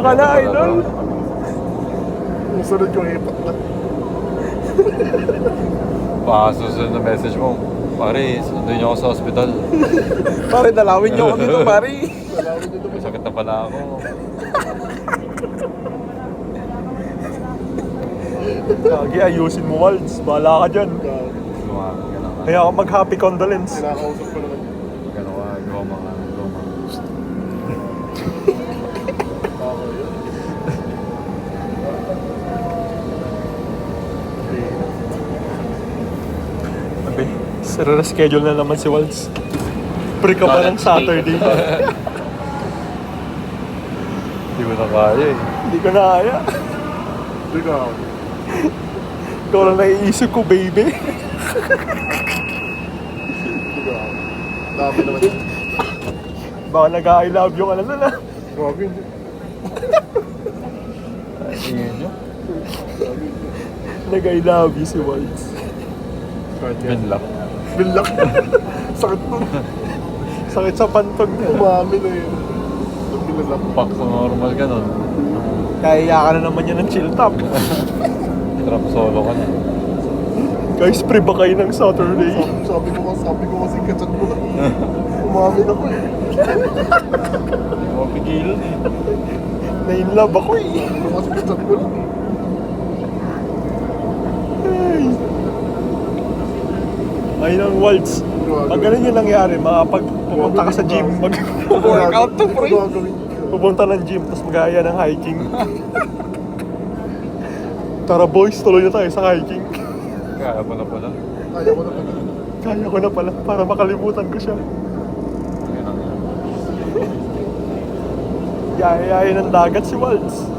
ka na, idol. Yung sunod yung ipat na. Baka susunod na message mo, pare, sunduin niyo ako sa ospital. Pare, dalawin niyo ako dito, pare. May sakit na pala ako. Kagi, ayusin mo, Walds. Bahala ka dyan. Lumakas ka na. Kaya ako mag-happy condolence. Kinakausap ko naman. Gano'n ka, goma. Sabi, sira na schedule na naman si Walds. Pre ka pa ng Saturday. Hindi ko na kaya eh. Hindi ko na kaya. Hindi ka. Ikaw lang naiisip ko, baby. Hindi ka. Dami naman yun. Baka nag-I love you ka na na. Grabe hindi. Tingin niyo? Nag-I love you si Walds. Binlock. Binlock. Sakit nun. Sakit sa pantog niya. Umami na yun. Binlock. Pak sa normal ka nun. Kaya ka na naman yan ng chill top. Trap solo ka na. Guys, pre ba kayo ng Saturday? Sabi ko kasi kachat mo lang. Umami na ko eh. Hindi mo pigilan eh. Na-in-love ako eh. Sabi ko kasi kachat mo lang. Ayun ang Walds. Pag ganun yung nangyari, pupunta ka sa gym, mag-workout to, pre. Pupunta ng gym, tapos mag-aya ng hiking. Tara boys, tuloy na tayo sa hiking. Kaya pa na pala. Kaya ko na pala. Kaya ko na pala, para makalimutan ko siya. Yaya ng dagat si Walds.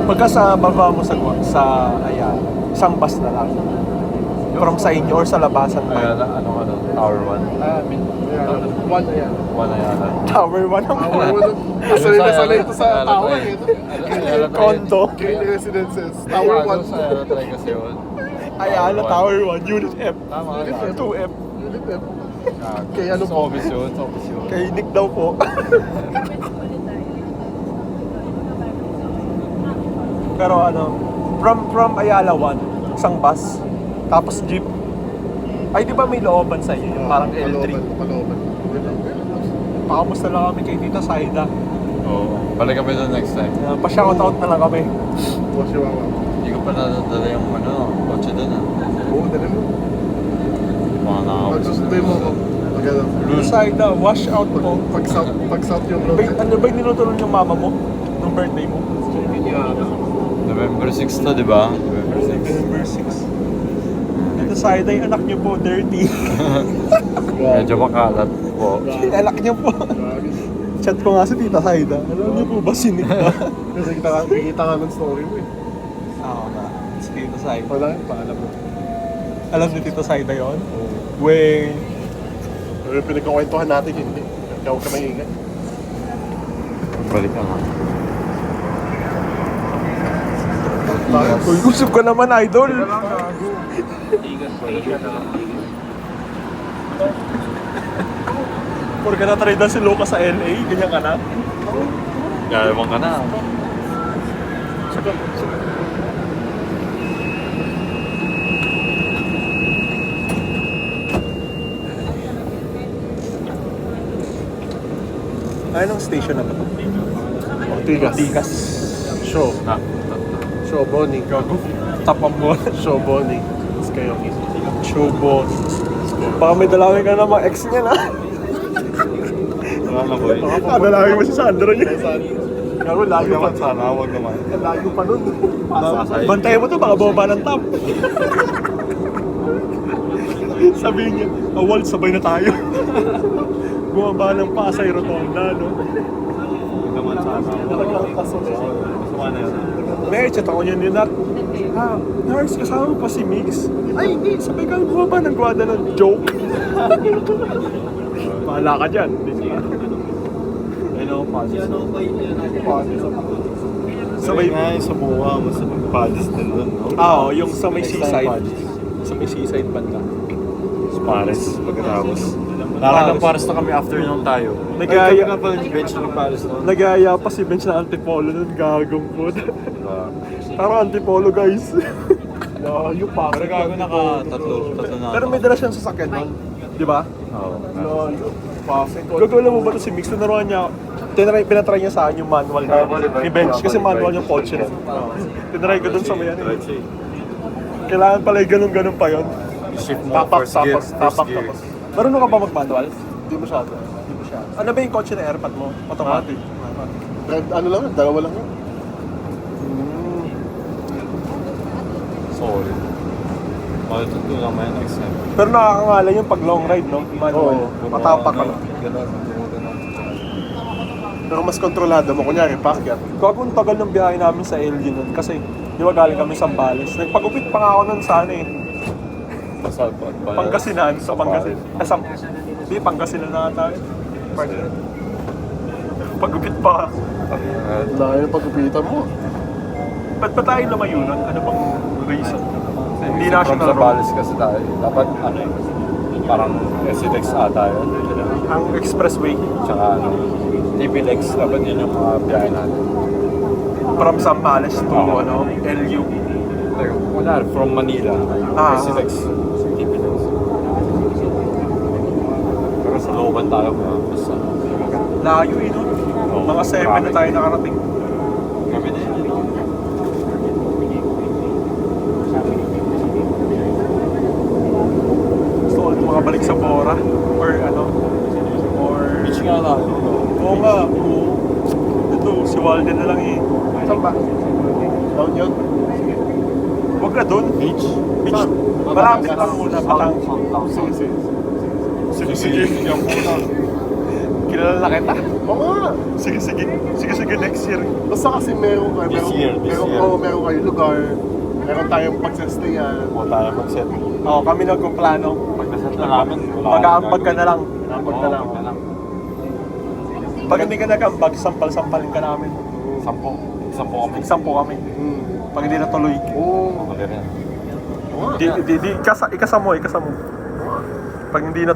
Pagka sa baba mo sa ayan, isang bus na lang. From sa inyo or sa labasan Kaya pa. na, Tower 1. I mean, one na yan. 1 na yata. Tower 1 ang Sanay na sanay ito sa tower eh. condo. Green Residences. Tower 1. Sa try kasi yun. Ayala Tower 1, Unit F. Tama ka. 2F. Unit F. Ah, Kay ano sa po? office yun, sa office yun. Kay Nick daw po. Pero from Ayala 1, isang bus, tapos jeep. Ay, di ba may looban sa inyo? Yung parang L3. Palooban. Pakamusta lang kami kay Tita Saida. Oo. Balik kami doon next time. Pa-shoutout na lang kami. Wash your mama. Hindi ko pa nadadala yung kotse doon ah. Oo, dali mo. Mga Pagsusunduin mo ako. Maganda. Tita Saida, wash out po. Pag south yung road. Ano ba yung nilutunan yung mama mo? Nung birthday mo? November 6 to, di ba? November 6. November 6. Tita Saida, yung anak niyo po, dirty. Medyo makalat po. Anak niyo po. Chat ko nga si Tita Saida. Alam niyo po ba sinig na? Kasi kita nga ng story mo eh. Oo nga. Si Tita Saida. Wala yun, paalam mo. Alam ni Tita Saida yun? Wey. Pero yung pinagkakwentuhan natin, hindi. Kaya huwag ka maingay. Balik ka nga. Uy, usap ka naman, idol. Puro ka na-trade na si Lucas sa LA, ganyan ka na. Gawin ka na. Anong station na ba ito? Ortigas. Ortigas. Show. Ah, Show Bonnie. Gago. Tapang mo. Show Bonnie. Tapos kayo. Chobo. Baka may dalawin ka na mga ex niya na. wala na boy. Dalawin mo si Sandro niya. Gago, layo pa. Sana, huwag naman. Layo pa nun. Bantayan mo to, baka bumaba ng top. Sabihin niya, awal, sabay na tayo. Bumaba ng Pasay Rotonda, no? Huwag naman sana. Masama na yun. May chat ako niya ni Nat. Nars, kasama mo pa si Mix. Ay, hindi. Sabay ka bumaba ng Guada ng joke. Bahala ka dyan. Ano, pasis. Sa may, nga yung sa buha, mas palis din dun, no? yung sa may Next time, seaside. Palis. Sa may seaside banda. Sa Paris, pagkatapos. Nakakang Paris na kami after nung tayo. Nagaya- Ay, kami nga pala yung bench ng Paris noon. Nagaya pa si Bench na Antipolo nun, gagong po. Tara Antipolo guys. Layo pa. Pero gago tatlo na. Pero may dala siyang sasakyan nun, di ba? Oo. Layo. Pasig. Gagawin mo ba ito si Mix? Tunaruan niya, pinatry niya sa akin yung manual ni Bench kasi manual yung kotse na. Tinry ko dun sa may ano. Kailangan pala yung ganun-ganun pa yun. Shift mo, Tapak, first gear, tapak, first tapak, gear. tapak. Marunong ka ba mag-manual? Hindi masyado. Ano ba yung kotse na airpot mo? Automatic. Red, ano lang, dalawa lang yun. Sorry. Matututo naman yan next time. Pero nakakangala yung pag long ride, no? Manual. Oo. Matapak ka lang. Ganun. Pero mas kontrolado mo, kunyari, packet. Gagawin tagal ng biyahe namin sa LG nun kasi di ba galing kami sa Bales. Nagpagupit pa nga ako nun sa ano eh. Pangasinan, sa Pangasinan. Di, Pangasinan na tayo. Pardon. Pagupit pa. Layo yung pagkupitan mo. Ba't ba tayo lumayo nun? Ano bang reason? Hindi national Sa road. Balis kasi tayo. Dapat ano eh. Parang SLX ata yun. Ang expressway Tsaka ano. TPLX. Dapat yun yung mga biyahe natin. from Zambales to ano, LU. Like, kunwari, from Manila. Ah. SLX. TPLX. Pero sa looban tayo mga basta. Layo eh, no? Mga 7 na tayo nakarating. Kami na yun. Gusto ko ulit makabalik sa Bora. Or ano. Or... Beach nga lang. Oo nga. Oo. Ito, si Walden na lang eh. Saan ba? Down yun? Huwag na doon. Beach? Beach. Malapit lang muna. Batang. Sige, sige. Sige, sige. Kilala na kita. Oo nga. Sige, sige. Sige, sige. Next year. Basta kasi meron kayo. This year. Meron kayo lugar. Meron tayong pagsestayan. O tayo mag-set. Oo, kami nagkumplano. Pag naset na namin, wala Mag-aambag ka na lang. Nabag na lang. Pag hindi ka nag-aambag, sampal-sampalin ka namin. Sampo kami. Sampo kami. Pag hindi natuloy. Oo. Kami rin. Oo nga. Ikasa mo. Pag hindi na